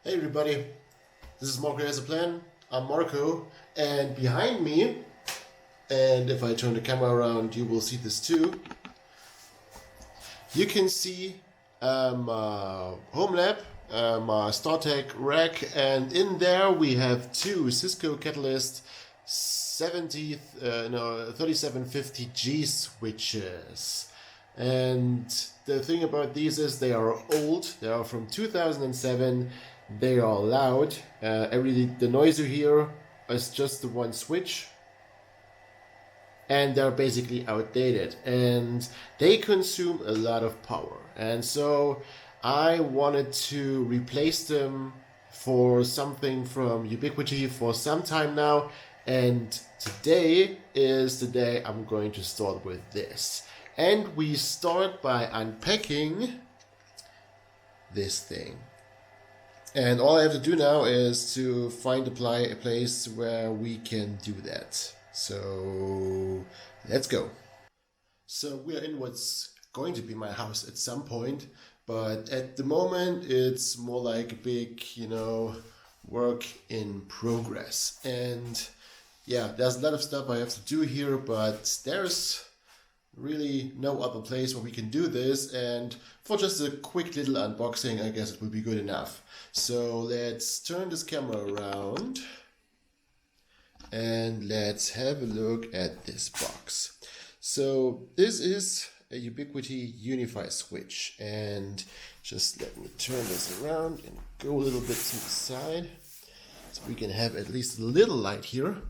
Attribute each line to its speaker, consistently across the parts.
Speaker 1: Hey everybody, this is Marco Has a Plan. I'm Marco, and behind me, and if I turn the camera around you will see this too, you can see home lab, StarTech rack, and in there we have two Cisco Catalyst 3750G switches. And the thing about these is they are old. They are from 2007. They are loud. The noise you hear is just the one switch, and they're basically outdated and they consume a lot of power. And so I wanted to replace them for something from Ubiquiti for some time now, and today is the day I'm going to start with this. And we start by unpacking this thing. And all I have to do now is to find a place where we can do that. So let's go. So we are in what's going to be my house at some point, but at the moment it's more like a big, work in progress. And yeah, there's a lot of stuff I have to do here, but there's really no other place where we can do this, and for just a quick little unboxing I guess it will be good enough. So let's turn this camera around and let's have a look at this box. So this is a Ubiquiti Unifi switch, and just let me turn this around and go a little bit to the side so we can have at least a little light here.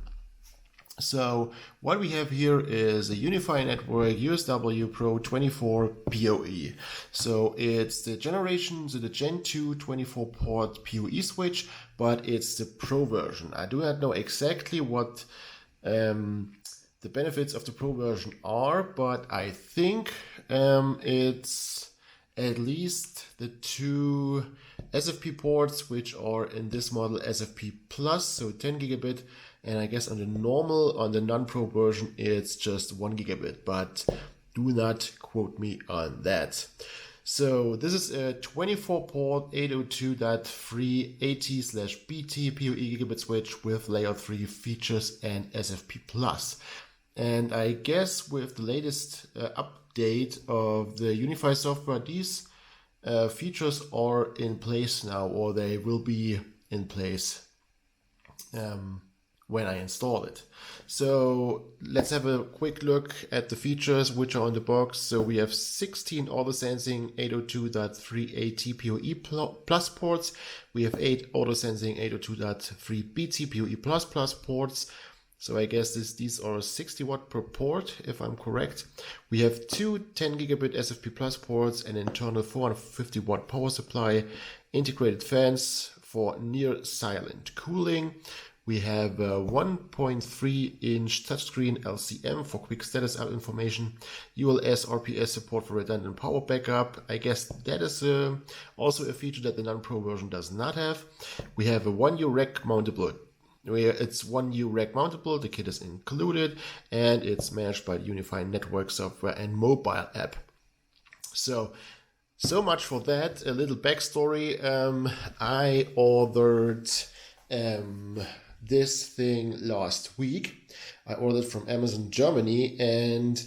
Speaker 1: So what we have here is a Unifi network USW-Pro-24-POE. So it's the Gen 2 24 port PoE switch, but it's the Pro version. I do not know exactly what the benefits of the Pro version are, but I think it's at least the two SFP ports, which are in this model SFP plus, so 10 gigabit. And I guess on the non-Pro version, it's just 1 gigabit, but do not quote me on that. So this is a 24-port 802.380/BT PoE gigabit switch with layer 3 features and SFP plus. And I guess with the latest update of the Unifi software, these features are in place now, or they will be in place when I install it. So let's have a quick look at the features which are on the box. So we have 16 auto sensing 802.380 PoE plus ports. We have 8 auto sensing 802.3 BT PoE plus ports. So I guess these are 60 watt per port, if I'm correct. We have two 10 gigabit SFP plus ports, an internal 450 watt power supply, integrated fans for near silent cooling. We have a 1.3 inch touchscreen LCM for quick status information, ULS RPS support for redundant power backup. I guess that is also a feature that the non-Pro version does not have. We have a 1U rack mountable. It's 1U rack mountable, the kit is included, and it's managed by the Unifi network software and mobile app. So much for that. A little backstory. I ordered this thing last week. I ordered from Amazon Germany and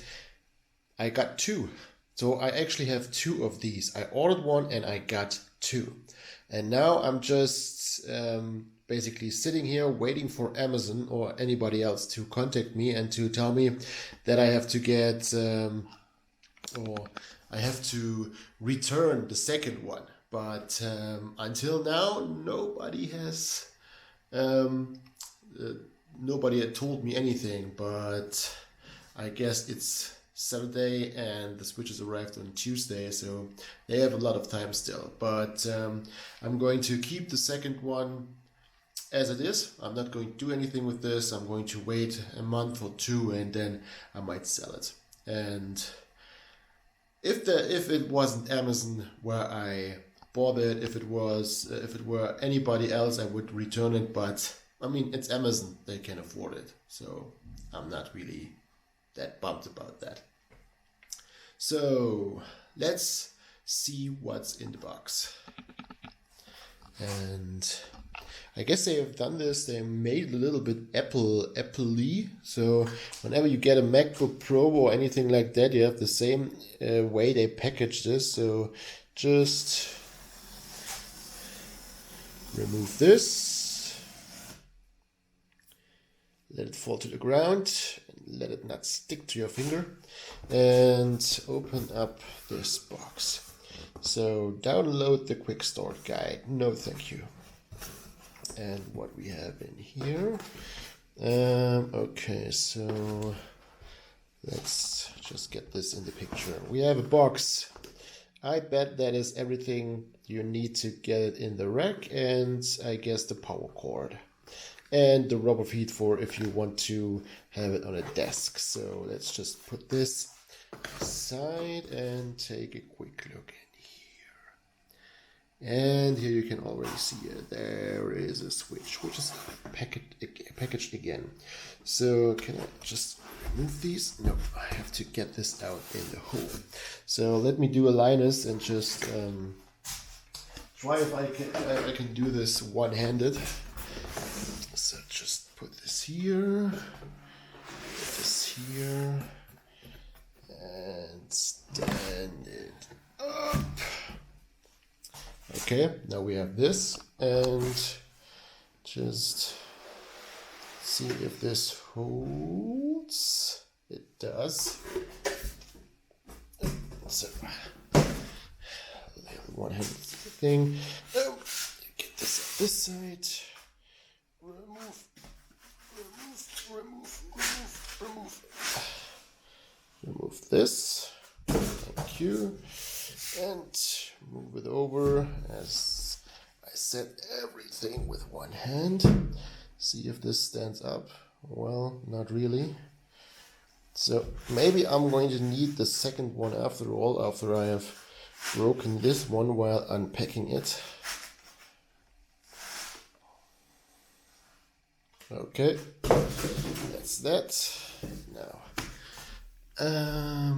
Speaker 1: I got two. So I actually have two of these. I ordered one and I got two. And now I'm just basically sitting here waiting for Amazon or anybody else to contact me and to tell me that I have to get or I have to return the second one. But until now, nobody had told me anything, but I guess it's Saturday and the switches arrived on Tuesday, so they have a lot of time still. But I'm going to keep the second one as it is. I'm not going to do anything with this. I'm going to wait a month or two and then I might sell it. And if it wasn't Amazon where I bought it, if it were anybody else, I would return it, but I mean, it's Amazon, they can afford it, so I'm not really that bummed about that. So let's see what's in the box. And I guess they have done this, they made it a little bit Apple-y. So whenever you get a MacBook Pro or anything like that, you have the same way they package this. So just remove this, let it fall to the ground, and let it not stick to your finger, and open up this box. So download the quick start guide, no thank you. And what we have in here, okay, so let's just get this in the picture. We have a box. I bet that is everything you need to get it in the rack, and I guess the power cord and the rubber feet for if you want to have it on a desk. So let's just put this aside and take a quick look in here. And here you can already see it. There is a switch, which is packaged again. So can I just remove these? No, I have to get this out in the hole. So let me do a Linus and just try if I can do this one-handed. So just put this here, and stand it up. Okay, now we have this, and just see if this holds. It does. So, little one-handed thing. Oh, get this on this side. Remove this. Thank you. And move it over. As I said, everything with one hand. See if this stands up. Well, not really. So maybe I'm going to need the second one after all, after I have broken this one while unpacking it. Okay, that's that. Now,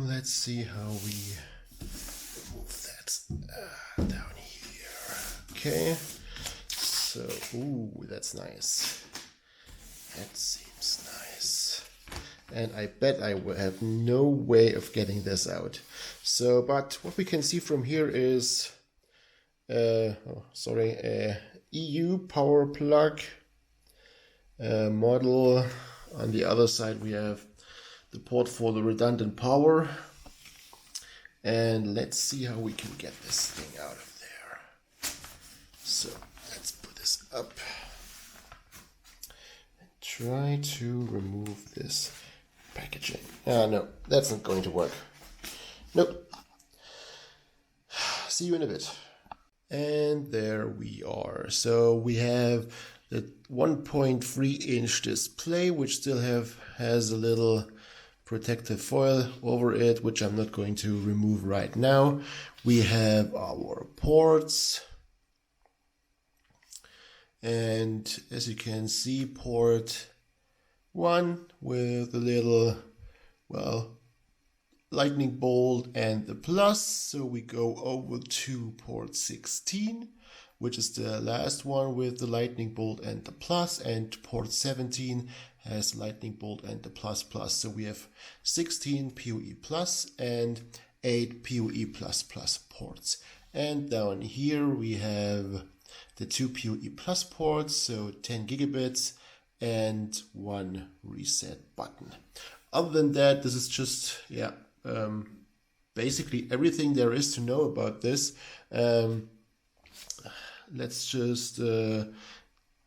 Speaker 1: let's see how we remove that down here. Okay, so, ooh, that's nice. That seems nice. And I bet I will have no way of getting this out. So, but what we can see from here is, EU power plug. Model. On the other side we have the port for the redundant power, and let's see how we can get this thing out of there. So let's put this up and try to remove this packaging. No, that's not going to work. Nope. See you in a bit. And there we are. So we have the 1.3 inch display, which still has a little protective foil over it, which I'm not going to remove right now. We have our ports, and as you can see, port 1 with a little, well, lightning bolt and the plus. So we go over to port 16, which is the last one with the lightning bolt and the plus, and port 17 has lightning bolt and the plus plus. So we have 16 PoE plus and 8 PoE plus plus ports. And down here we have the 2 PoE plus ports, so 10 gigabits and 1 reset button. Other than that, this is just, basically everything there is to know about this. Let's just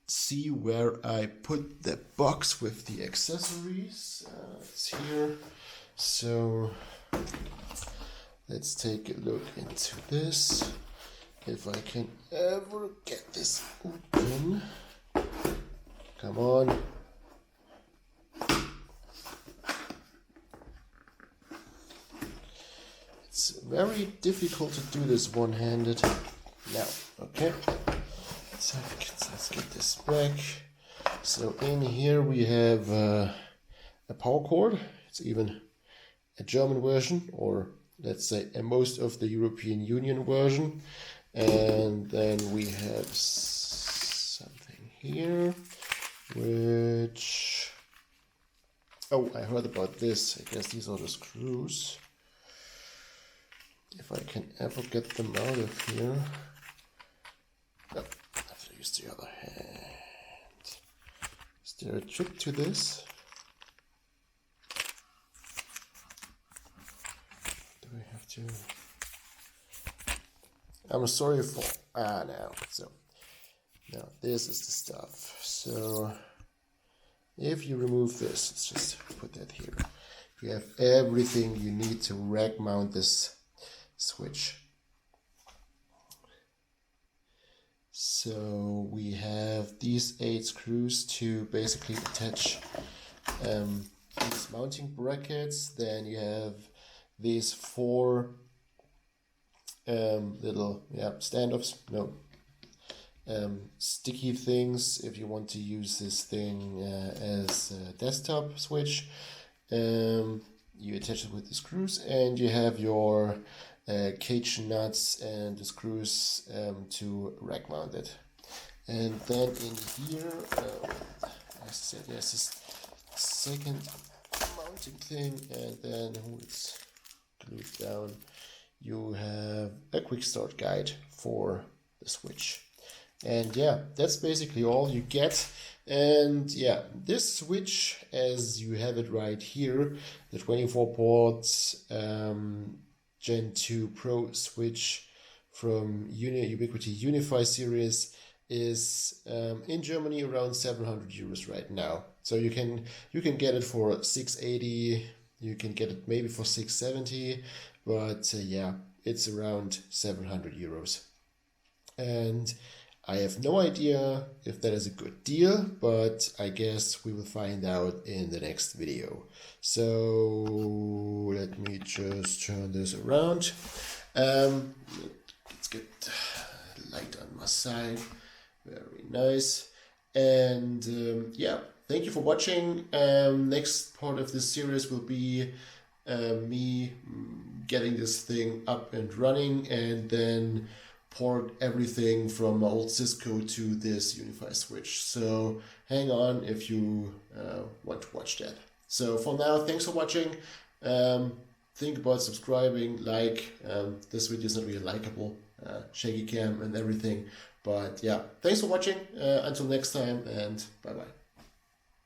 Speaker 1: see where I put the box with the accessories. It's here. So let's take a look into this. If I can ever get this open. Come on. It's very difficult to do this one-handed. Now, okay, let's get this back. So in here we have a power cord. It's even a German version, or let's say a most of the European Union version. And then we have something here, which, oh, I heard about this. I guess these are the screws. If I can ever get them out of here. Oh, I have to use the other hand. Is there a trick to this? Do we have to? I'm sorry for, no. So, now this is the stuff. So, if you remove this, let's just put that here. You have everything you need to rack mount this switch. So we have these 8 screws to basically attach these mounting brackets. Then you have these 4 little standoffs, sticky things if you want to use this thing as a desktop switch. You attach it with the screws, and you have your cage nuts and the screws to rack mount it. And then in here, as I said, there's this second mounting thing, and then when it's glued down, you have a quick start guide for the switch. And yeah, that's basically all you get. And yeah, this switch, as you have it right here, the 24 port Gen 2 Pro switch from Ubiquiti Unifi series, is in Germany around 700 euros right now. So you can get it for 680, you can get it maybe for 670, but yeah, it's around 700 euros. And I have no idea if that is a good deal, but I guess we will find out in the next video. So let me just turn this around. Let's get light on my side. Very nice. And yeah, thank you for watching. Next part of this series will be me getting this thing up and running, and then port everything from my old Cisco to this Unifi switch. So hang on if you want to watch that. So for now, thanks for watching. Think about subscribing, this video is not really likable, shaky cam and everything. But yeah, thanks for watching. Until next time, and bye bye.